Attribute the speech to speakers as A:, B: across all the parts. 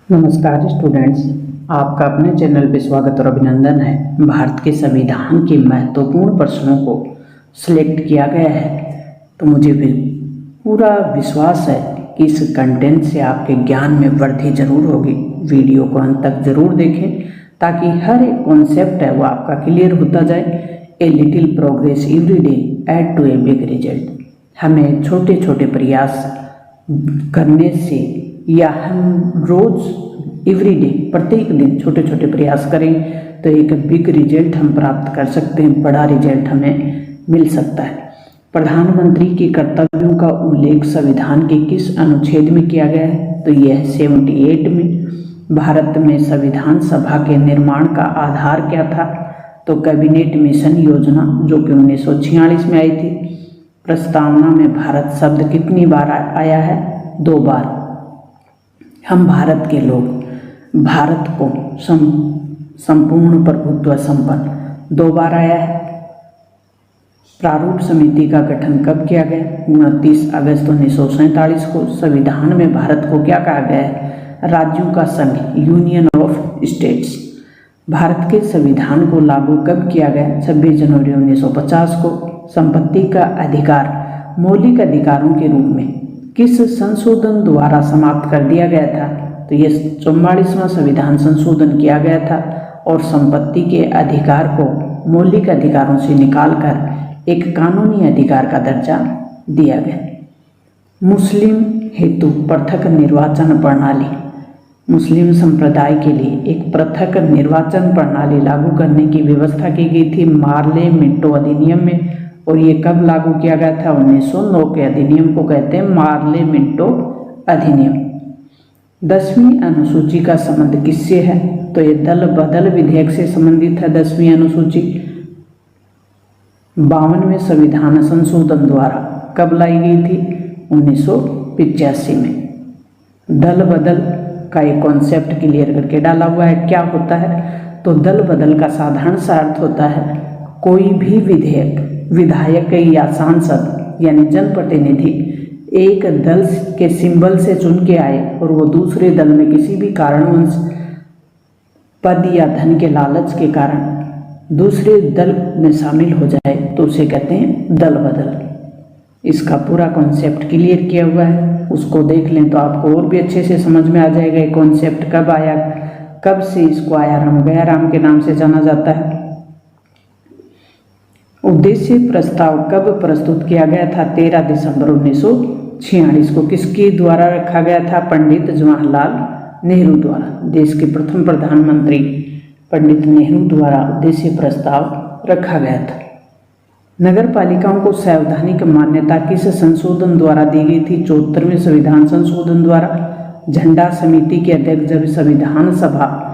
A: नमस्कार स्टूडेंट्स, आपका अपने चैनल पे स्वागत और अभिनंदन है। भारत के संविधान के महत्वपूर्ण प्रश्नों को सिलेक्ट किया गया है, तो मुझे भी पूरा विश्वास है कि इस कंटेंट से आपके ज्ञान में वृद्धि जरूर होगी। वीडियो को अंत तक जरूर देखें ताकि हर एक कॉन्सेप्ट है वो आपका क्लियर होता जाए। A little progress every day add to a big result. हमें छोटे छोटे प्रयास करने से या हम रोज एवरीडे प्रत्येक दिन छोटे छोटे प्रयास करें तो एक बिग रिजल्ट हम प्राप्त कर सकते हैं, बड़ा रिजल्ट हमें मिल सकता है। प्रधानमंत्री के कर्तव्यों का उल्लेख संविधान के किस अनुच्छेद में किया गया है? तो यह 78 में। भारत में संविधान सभा के निर्माण का आधार क्या था? तो कैबिनेट मिशन योजना, जो कि 1946 में आई थी। प्रस्तावना में भारत शब्द कितनी बार आया है? 2 बार। हम भारत के लोग भारत को संपूर्ण प्रभुत्व संपन्न 2 बार आया है। प्रारूप समिति का गठन कब किया गया? 29 अगस्त 1947 को। संविधान में भारत को क्या कहा गया है? राज्यों का संघ, यूनियन ऑफ स्टेट्स। भारत के संविधान को लागू कब किया गया? 26 जनवरी 1950 को। संपत्ति का अधिकार मौलिक अधिकारों के रूप में किस संशोधन द्वारा समाप्त कर दिया गया था? तो यह 44वां संविधान संशोधन किया गया था और संपत्ति के अधिकार को मौलिक अधिकारों से निकालकर एक कानूनी अधिकार का दर्जा दिया गया। मुस्लिम हेतु पृथक निर्वाचन प्रणाली। मुस्लिम संप्रदाय के लिए एक पृथक निर्वाचन प्रणाली लागू करने की व्यवस्था की गई थी मार्ले मिंटो अधिनियम में। और ये कब लागू किया गया था? 1909 के अधिनियम को कहते हैं मार्ले मिंटो अधिनियम। 10वीं अनुसूची का संबंध किससे है? तो ये दल बदल विधेयक से संबंधित है। 10वीं अनुसूची 52वें संविधान संशोधन द्वारा कब लाई गई थी? 1985 में। दल बदल का एक कॉन्सेप्ट क्लियर करके डाला हुआ है। क्या होता है? तो दल बदल का साधारण सा अर्थ होता है कोई भी विधायक या सांसद यानी जनप्रतिनिधि एक दल के सिंबल से चुन के आए और वो दूसरे दल में किसी भी कारणवश पद या धन के लालच के कारण दूसरे दल में शामिल हो जाए तो उसे कहते हैं दल बदल। इसका पूरा कॉन्सेप्ट क्लियर किया हुआ है, उसको देख लें तो आपको और भी अच्छे से समझ में आ जाएगा ये कॉन्सेप्ट कब आया, कब से इसको आयाराम गयाराम के नाम से जाना जाता है। उद्देश्य प्रस्ताव कब प्रस्तुत किया गया था? 13 दिसंबर 1946 को। किसके द्वारा रखा गया था? पंडित जवाहरलाल नेहरू द्वारा। देश के प्रथम प्रधानमंत्री पंडित नेहरू द्वारा उद्देश्य प्रस्ताव रखा गया था। नगर पालिकाओं को संवैधानिक मान्यता किस संशोधन द्वारा दी गई थी? 74वें संविधान संशोधन द्वारा। झंडा समिति के अध्यक्ष, जब संविधान सभा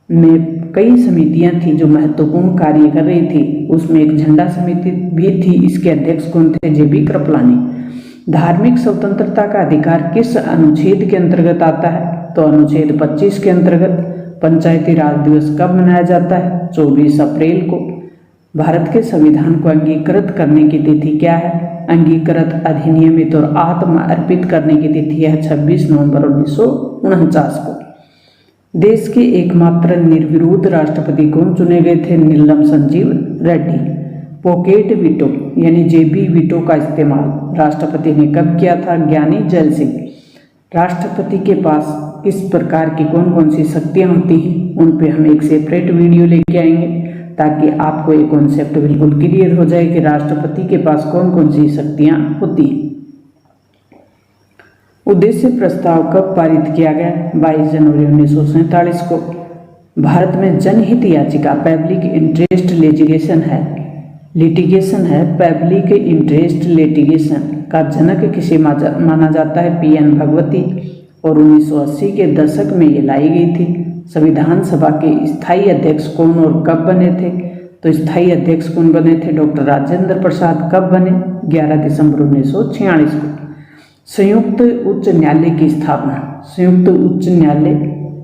A: में कई समितियां थी जो महत्वपूर्ण कार्य कर रही थी, उसमें एक झंडा समिति भी थी। इसके अध्यक्ष कौन थे? जेबी कृपलानी। धार्मिक स्वतंत्रता का अधिकार किस अनुच्छेद के अंतर्गत आता है? तो अनुच्छेद 25 के अंतर्गत। पंचायती राज दिवस कब मनाया जाता है? 24 अप्रैल को। भारत के संविधान को अंगीकृत करने की तिथि क्या है? अंगीकृत, अधिनियमित और आत्म अर्पित करने की तिथि है 26 नवंबर 1949 को। देश के एकमात्र निर्विरोध राष्ट्रपति कौन चुने गए थे? नीलम संजीव रेड्डी। पॉकेट वीटो यानी जेबी वीटो का इस्तेमाल राष्ट्रपति ने कब किया था? ज्ञानी जैल सिंह। राष्ट्रपति के पास किस प्रकार की कौन कौन सी शक्तियां होती हैं, उन पे हम एक सेपरेट वीडियो लेके आएंगे ताकि आपको ये कॉन्सेप्ट बिल्कुल क्लियर हो जाए कि राष्ट्रपति के पास कौन कौन सी शक्तियां होती हैं। उद्देश्य प्रस्ताव कब पारित किया गया? 22 जनवरी 1947 को। भारत में जनहित याचिका पब्लिक इंटरेस्ट लिटिगेशन है। पब्लिक इंटरेस्ट लिटिगेशन का जनक किसे माना जाता है? पीएन भगवती। और 1980 के दशक में ये लाई गई थी। संविधान सभा के स्थायी अध्यक्ष कौन और कब बने थे? तो स्थायी अध्यक्ष कौन बने थे? डॉक्टर राजेंद्र प्रसाद। कब बने? 11 दिसंबर 1946 को। संयुक्त उच्च न्यायालय की स्थापना। संयुक्त उच्च न्यायालय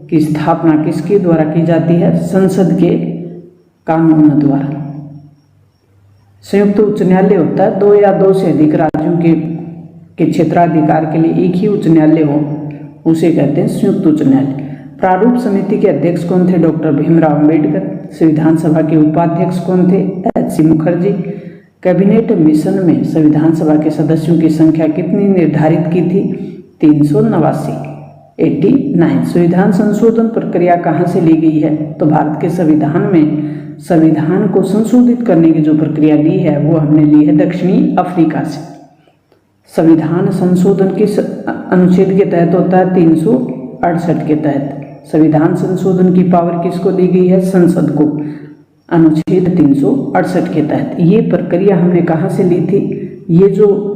A: की स्थापना किसके द्वारा की जाती है? संसद के कानून द्वारा। संयुक्त उच्च न्यायालय होता है 2 या 2 से अधिक राज्यों के क्षेत्राधिकार के लिए एक ही उच्च न्यायालय हो, उसे कहते हैं संयुक्त उच्च न्यायालय। प्रारूप समिति के अध्यक्ष कौन थे? डॉक्टर भीमराव अंबेडकर। संविधान सभा के उपाध्यक्ष कौन थे? एच.सी. मुखर्जी। कैबिनेट मिशन में संविधान सभा के सदस्यों की संख्या कितनी निर्धारित की थी? 389, 89। संविधान संशोधन प्रक्रिया कहाँ से ली गई है? तो भारत के संविधान में संविधान को संशोधित करने की जो प्रक्रिया ली है वो हमने ली है दक्षिणी अफ्रीका से। संविधान संशोधन किस अनुच्छेद के तहत होता है? 368 के तहत। संविधान संशोधन की पावर किसको दी गई है? संसद को, अनुच्छेद 368 के तहत। ये प्रक्रिया हमने कहाँ से ली थी? ये जो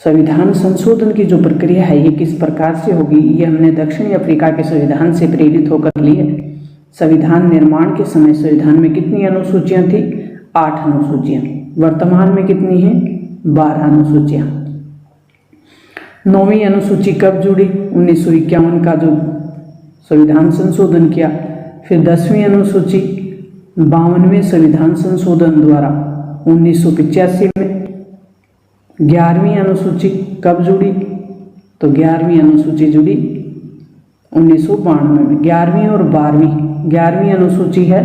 A: संविधान संशोधन की जो प्रक्रिया है ये किस प्रकार से होगी? ये हमने दक्षिणी अफ्रीका के संविधान से प्रेरित होकर ली है। संविधान निर्माण के समय संविधान में कितनी अनुसूचियां थी? 8 अनुसूचियां। वर्तमान में कितनी हैं? 12 अनुसूचियां। 9वीं अनुसूची कब जुड़ी? 1951 का जो संविधान संशोधन किया। फिर 10वीं अनुसूची 52वें संविधान संशोधन द्वारा 1985 में। 11वीं अनुसूची कब जुड़ी? तो 11वीं अनुसूची जुड़ी 1992 में। 11वीं और 12वीं। 11वीं अनुसूची है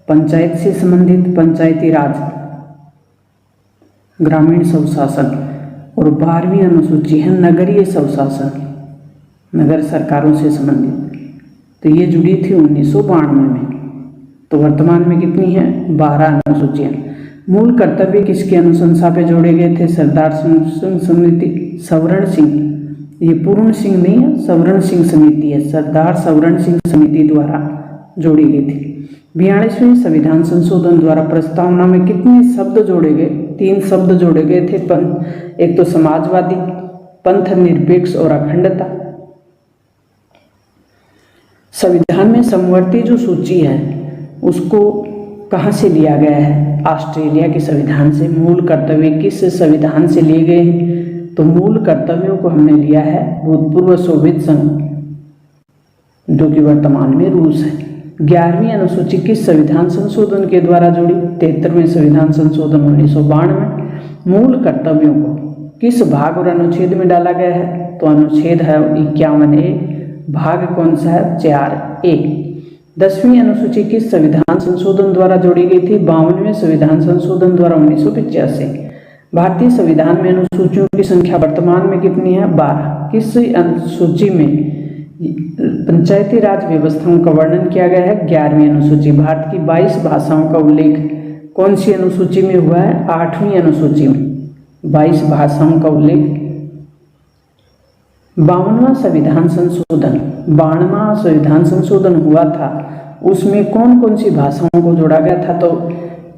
A: पंचायत से संबंधित, पंचायती राज, ग्रामीण स्वशासन, और 12वीं अनुसूची है नगरीय स्वशासन, नगर सरकारों से संबंधित। तो ये जुड़ी थी 1992 में। तो वर्तमान में कितनी है? 12 अनुसूचियां। मूल कर्तव्य किसकी अनुशंसा पे जोड़े गए थे? सरदार समिति, सवर्ण सिंह, ये पूर्ण सिंह नहीं है, सवर्ण सिंह समिति है, सरदार सवर्ण सिंह समिति द्वारा जोड़ी गई थी। 42वें संविधान संशोधन द्वारा प्रस्तावना में कितने शब्द जोड़े गए? 3 शब्द जोड़े गए थे। एक तो समाजवादी, पंथ निरपेक्ष और अखंडता। संविधान में समवर्ती जो सूची है उसको कहाँ से लिया गया है? ऑस्ट्रेलिया के संविधान से। मूल कर्तव्य किस संविधान से लिए गए हैं? तो मूल कर्तव्यों को हमने लिया है भूतपूर्व सोवियत संघ, जो कि वर्तमान में रूस है। 11वीं अनुसूची किस संविधान संशोधन के द्वारा जुड़ी? 73वें संविधान संशोधन 1992। मूल कर्तव्यों को किस भाग और अनुच्छेद में डाला गया है? तो अनुच्छेद है 51A। भाग कौन सा है? 4A। 10वीं अनुसूची किस संविधान संशोधन द्वारा जोड़ी गई थी? 52वें संविधान संशोधन द्वारा 1985। भारतीय संविधान में अनुसूचियों की संख्या वर्तमान में कितनी है? 12। किस अनुसूची में पंचायती राज व्यवस्थाओं का वर्णन किया गया है? 11वीं अनुसूची। भारत की 22 भाषाओं का उल्लेख कौन सी अनुसूची में हुआ है? 8वीं अनुसूची में 22 भाषाओं का उल्लेख। 52वां संविधान संशोधन, 52वां संविधान संशोधन हुआ था, उसमें कौन कौन सी भाषाओं को जोड़ा गया था? तो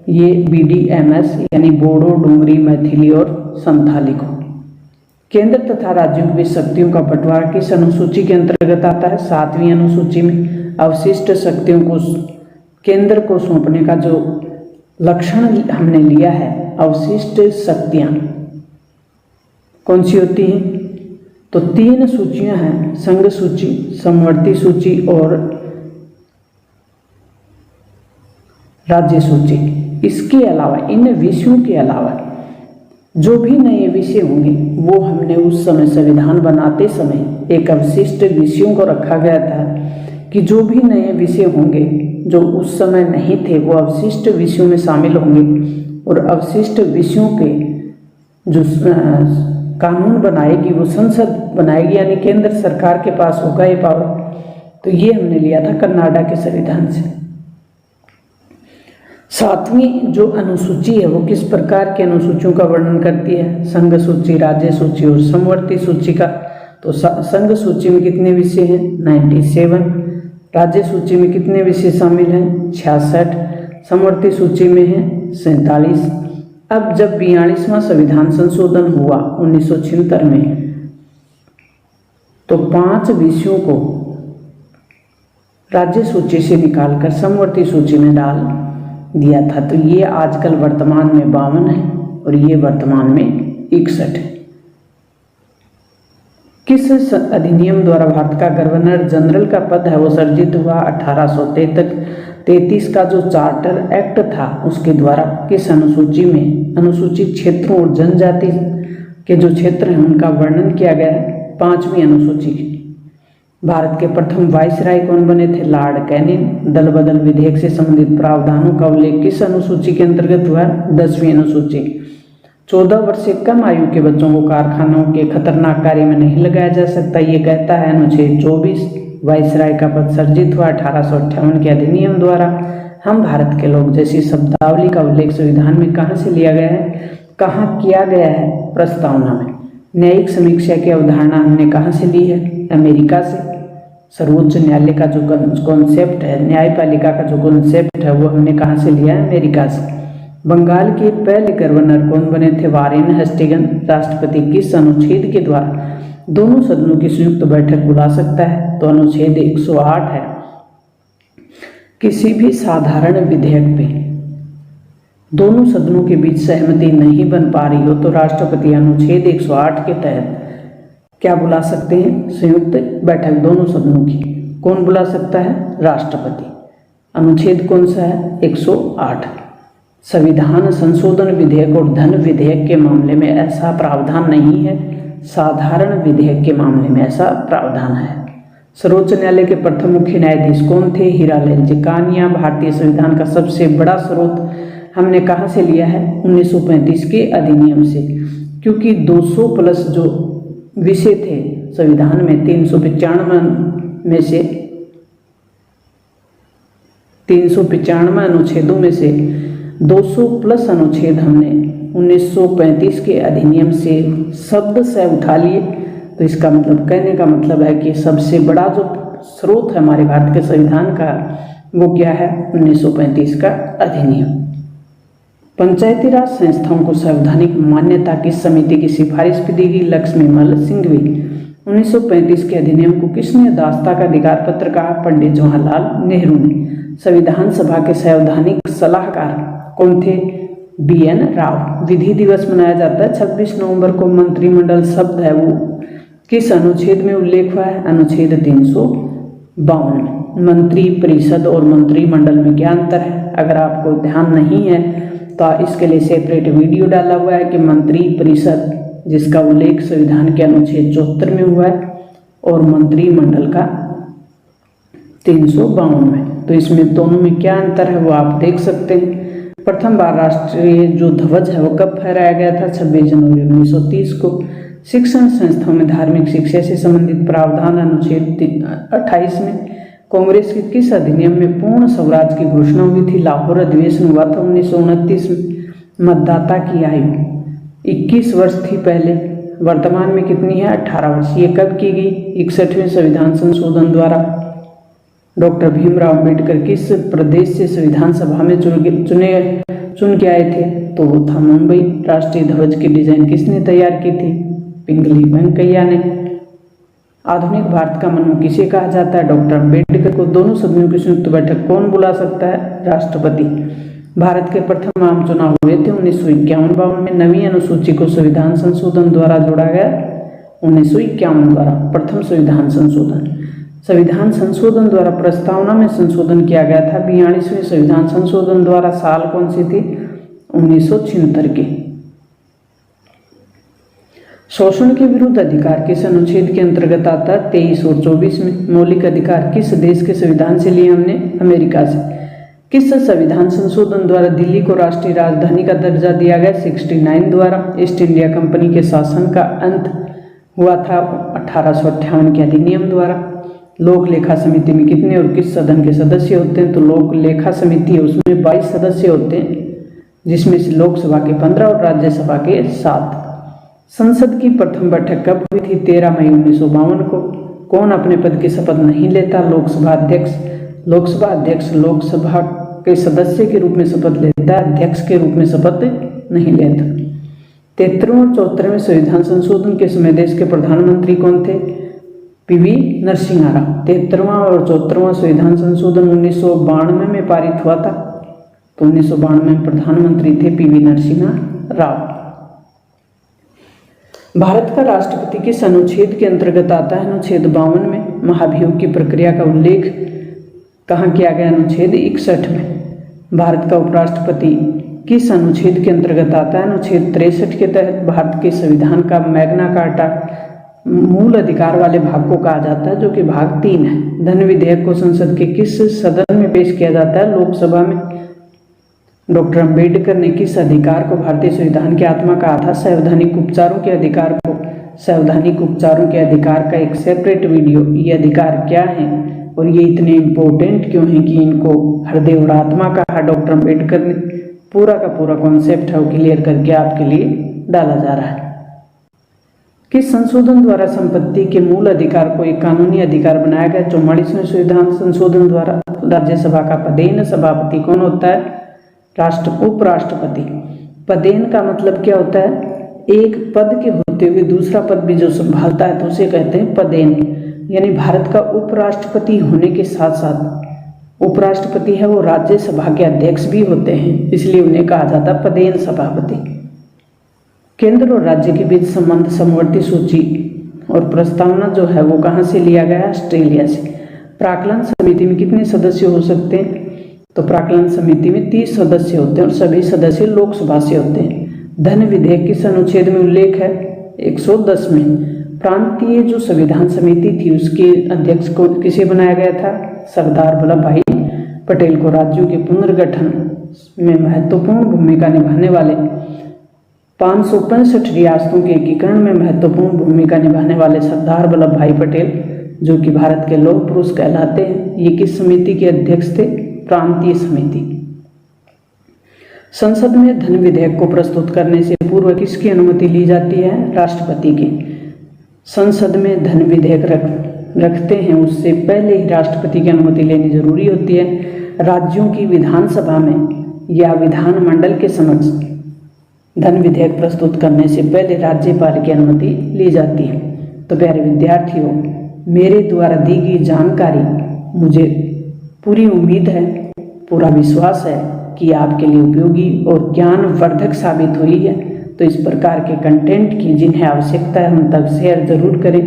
A: ये BDMS यानी बोडो, डोगरी, मैथिली और संथाली को। केंद्र तथा राज्यों की शक्तियों का बंटवारा किस अनुसूची के अंतर्गत आता है? 7वीं अनुसूची में। अवशिष्ट शक्तियों को केंद्र को सौंपने का जो लक्षण हमने लिया है, अवशिष्ट शक्तियां कौन सी होती हैं? तो 3 सूचियां हैं, संघ सूची, समवर्ती सूची और राज्य सूची। इसके अलावा, इन विषयों के अलावा जो भी नए विषय होंगे वो हमने उस समय संविधान बनाते समय एक अवशिष्ट विषयों को रखा गया था कि जो भी नए विषय होंगे जो उस समय नहीं थे वो अवशिष्ट विषयों में शामिल होंगे, और अवशिष्ट विषयों के जो कानून बनाएगी वो संसद बनाएगी, यानी केंद्र सरकार के पास होगा ये पावर। तो ये हमने लिया था कर्नाटक के संविधान से। 7वीं जो अनुसूची है वो किस प्रकार की अनुसूचियों का वर्णन करती है? संघ सूची, राज्य सूची और समवर्ती सूची का। तो संघ सूची में कितने विषय हैं? 97। राज्य सूची में कितने विषय शामिल हैं? 66। समवर्ती सूची में है 47। अब जब 42वां संविधान संशोधन हुआ 1976 में, तो 5 विषयों को राज्य सूची से निकालकर समवर्ती सूची में डाल दिया था। तो ये आजकल वर्तमान में 52 है और ये वर्तमान में 61 है। किस अधिनियम द्वारा भारत का गवर्नर जनरल का पद है वो सर्जित हुआ? 1833 का जो चार्टर एक्ट था उसके द्वारा। किस अनुसूची में? अनुसूचित क्षेत्रों और जनजाति के जो क्षेत्र हैं उनका वर्णन किया गया है 5वीं अनुसूची। भारत के प्रथम वाइसराय कौन बने थे? Lord Canning. दल बदल विधेयक से संबंधित प्रावधानों का उल्लेख किस अनुसूची के अंतर्गत हुआ? 10वीं अनुसूची। 14 वर्ष से कम आयु के बच्चों को कारखानों के खतरनाक कार्य में नहीं लगाया जा सकता, ये कहता है अनुच्छेद 24। वाइसराय का पद सर्जित हुआ 1858 के अधिनियम द्वारा। हम भारत के लोग जैसी शब्दावली का उल्लेख संविधान में कहाँ से लिया गया है? कहाँ किया गया है? प्रस्तावना में। न्यायिक समीक्षा की अवधारणा हमने कहाँ से ली है? अमेरिका से। सर्वोच्च न्यायालय का जो कॉन्सेप्ट है, न्यायपालिका का जो कॉन्सेप्ट है, वो हमने कहाँ से लिया है? अमेरिका से। बंगाल के पहले गवर्नर कौन बने थे? Warren Hastings. राष्ट्रपति किस अनुच्छेद के द्वारा दोनों सदनों की संयुक्त बैठक बुला सकता है? तो अनुच्छेद 108 है। किसी भी साधारण विधेयक पे दोनों सदनों के बीच सहमति नहीं बन पा रही हो तो राष्ट्रपति अनुच्छेद 108 के तहत क्या बुला सकते हैं? संयुक्त बैठक दोनों सदनों की। कौन बुला सकता है? राष्ट्रपति। अनुच्छेद कौन सा है? 108। संविधान संशोधन विधेयक और धन विधेयक के मामले में ऐसा प्रावधान नहीं है, साधारण विधेयक के मामले में ऐसा प्रावधान है। सर्वोच्च न्यायालय के प्रथम मुख्य न्यायाधीश कौन थे? हीरालाल कानिया। भारतीय संविधान का सबसे बड़ा स्रोत हमने कहाँ से लिया है? 1935 के अधिनियम से, क्योंकि 200 प्लस जो विषय थे संविधान में, 395 में से 395 अनुच्छेदों में से 200 प्लस अनुच्छेद हमने 1935 के अधिनियम से शब्द से उठा लिए। तो इसका मतलब, कहने का मतलब है कि सबसे बड़ा जो स्रोत है हमारे भारत के संविधान का, वो क्या है? 1935 का अधिनियम। पंचायती राज संस्थाओं को संवैधानिक मान्यता किस समिति की सिफारिश पर दी गई? लक्ष्मीमल सिंघवी। 1935 के अधिनियम को किसने दास्ता का अधिकार पत्र कहा? पंडित जवाहरलाल नेहरू ने। संविधान सभा के संवैधानिक सलाहकार कौन थे? BN राव। विधि दिवस मनाया जाता है 26 नवंबर को। मंत्रिमंडल शब्द है वो किस अनुच्छेद में उल्लेख हुआ है? अनुच्छेद 352 में। मंत्री परिषद और मंत्रिमंडल में क्या अंतर है? अगर आपको ध्यान नहीं है तो इसके लिए सेपरेट वीडियो डाला हुआ है कि मंत्री परिषद जिसका उल्लेख संविधान के अनुच्छेद 74 में हुआ है और मंत्रिमंडल का 352 में। तो इसमें दोनों में क्या अंतर है वो आप देख सकते हैं। प्रथम बार राष्ट्रीय जो ध्वज है वो कब फहराया गया था? 26 जनवरी 1930 को। शिक्षण संस्थाओं में धार्मिक शिक्षा से संबंधित प्रावधान अनुच्छेद 28 में। कांग्रेस के किस अधिनियम में पूर्ण स्वराज की घोषणा हुई थी? लाहौर अधिवेशन हुआ था 1929 में। मतदाता की आयु 21 वर्ष थी पहले, वर्तमान में कितनी है? 18 वर्ष। ये कब की गई? 61वें संविधान संशोधन द्वारा। डॉक्टर भीमराव अम्बेडकर किस प्रदेश से संविधान सभा में चुन के आए थे? तो वो था मुंबई। राष्ट्रीय ध्वज की डिजाइन किसने तैयार की थी? पिंगली वेंकैया ने। आधुनिक भारत का मनु किसे कहा जाता है? डॉक्टर अम्बेडकर को। दोनों सदनों की संयुक्त बैठक कौन बुला सकता है? राष्ट्रपति। भारत के प्रथम आम चुनाव हुए थे 1951-52 में। नवीं अनुसूची को संविधान संशोधन द्वारा जोड़ा गया 1951 द्वारा। प्रथम संविधान संशोधन। संविधान संशोधन द्वारा प्रस्तावना में संशोधन किया गया था 42वें संविधान संशोधन द्वारा। साल कौन सी थी? 1976 की। शोषण के विरुद्ध अधिकार किस अनुच्छेद के अंतर्गत आता है? 23 और 24 में। मौलिक अधिकार किस देश के संविधान से लिए हमने? अमेरिका से। किस संविधान संशोधन द्वारा दिल्ली को राष्ट्रीय राजधानी का दर्जा दिया गया? 69 द्वारा। ईस्ट इंडिया कंपनी के शासन का अंत हुआ था 1858 के अधिनियम द्वारा। लोक लेखा समिति में कितने और किस सदन के सदस्य होते हैं? तो लोक लेखा समिति है उसमें 22 सदस्य होते हैं, जिसमें से लोकसभा के 15 और राज्यसभा के 7। संसद की प्रथम बैठक कब हुई थी? 13 मई 1952 को। कौन अपने पद की शपथ नहीं लेता? लोकसभा अध्यक्ष। लोकसभा अध्यक्ष लोकसभा के सदस्य के रूप में शपथ लेता है, अध्यक्ष के रूप में शपथ नहीं लेता। 73वें और 74वें संविधान संशोधन के समय देश के प्रधानमंत्री कौन थे? PV नरसिम्हा राव। 73वां और 74वां संविधान संशोधन 1992 में पारित हुआ था, तो 1992 में प्रधानमंत्री थे PV नरसिम्हा राव। भारत का राष्ट्रपति किस अनुच्छेद के अंतर्गत आता है? अनुच्छेद 52 में। महाभियोग की प्रक्रिया का उल्लेख कहाँ किया गया? अनुच्छेद 61 में। भारत का उपराष्ट्रपति किस अनुच्छेद के अंतर्गत आता है? अनुच्छेद 63 के तहत। भारत के संविधान का मैग्ना कार्टा मूल अधिकार वाले भाग को कहा जाता है, जो कि भाग 3 है। धन विधेयक को संसद के किस सदन में पेश किया जाता है? लोकसभा में। डॉक्टर अंबेडकर ने किस अधिकार को भारतीय संविधान की आत्मा कहा था? संवैधानिक उपचारों के अधिकार को। संवैधानिक उपचारों के अधिकार का एक सेपरेट वीडियो, ये अधिकार क्या है और ये इतने इम्पोर्टेंट क्यों हैं कि इनको हृदय और आत्मा कहा? डॉक्टर अंबेडकर ने पूरा का पूरा कॉन्सेप्ट है वो क्लियर करके आपके लिए डाला जा रहा है। किस संशोधन द्वारा संपत्ति के मूल अधिकार को एक कानूनी अधिकार बनाया गया? 44वें संविधान संशोधन द्वारा। राज्यसभा का पदेन सभापति कौन होता है? उपराष्ट्रपति। पदेन का मतलब क्या होता है? एक पद के होते हुए दूसरा पद भी जो संभालता है तो उसे कहते हैं पदेन। यानी भारत का उपराष्ट्रपति होने के साथ साथ उपराष्ट्रपति है वो राज्यसभा के अध्यक्ष भी होते हैं, इसलिए उन्हें कहा जाता है पदेन सभापति। केंद्र और राज्य के बीच संबंध समवर्ती सूची और प्रस्तावना जो है वो कहाँ से लिया गया है? ऑस्ट्रेलिया से। प्राक्कलन समिति में कितने सदस्य हो सकते हैं? तो प्राक्कलन समिति में 30 सदस्य होते हैं और सभी सदस्य लोकसभा से होते हैं। धन विधेयक किस अनुच्छेद में उल्लेख है? 110 में। प्रांतीय जो संविधान समिति थी उसके अध्यक्ष को किसे बनाया गया था? सरदार वल्लभ भाई पटेल को। राज्यों के पुनर्गठन में महत्वपूर्ण भूमिका निभाने वाले 565 रियासतों के एकीकरण में महत्वपूर्ण भूमिका निभाने वाले सरदार वल्लभ भाई पटेल, जो कि भारत के लौह पुरुष कहलाते हैं, ये किस समिति के अध्यक्ष थे? प्रांतीय समिति। संसद में धन विधेयक को प्रस्तुत करने से पूर्व किसकी अनुमति ली जाती है? राष्ट्रपति की। संसद में धन विधेयक रखते हैं उससे पहले ही राष्ट्रपति की अनुमति लेनी जरूरी होती है। राज्यों की विधानसभा में या विधानमंडल के समक्ष धन विधेयक प्रस्तुत करने से पहले राज्यपाल की अनुमति ली जाती है। तो प्यारे विद्यार्थियों, मेरे द्वारा दी गई जानकारी मुझे पूरी उम्मीद है, पूरा विश्वास है कि आपके लिए उपयोगी और ज्ञानवर्धक साबित हुई है। तो इस प्रकार के कंटेंट की जिन्हें आवश्यकता है उन तक शेयर जरूर करें।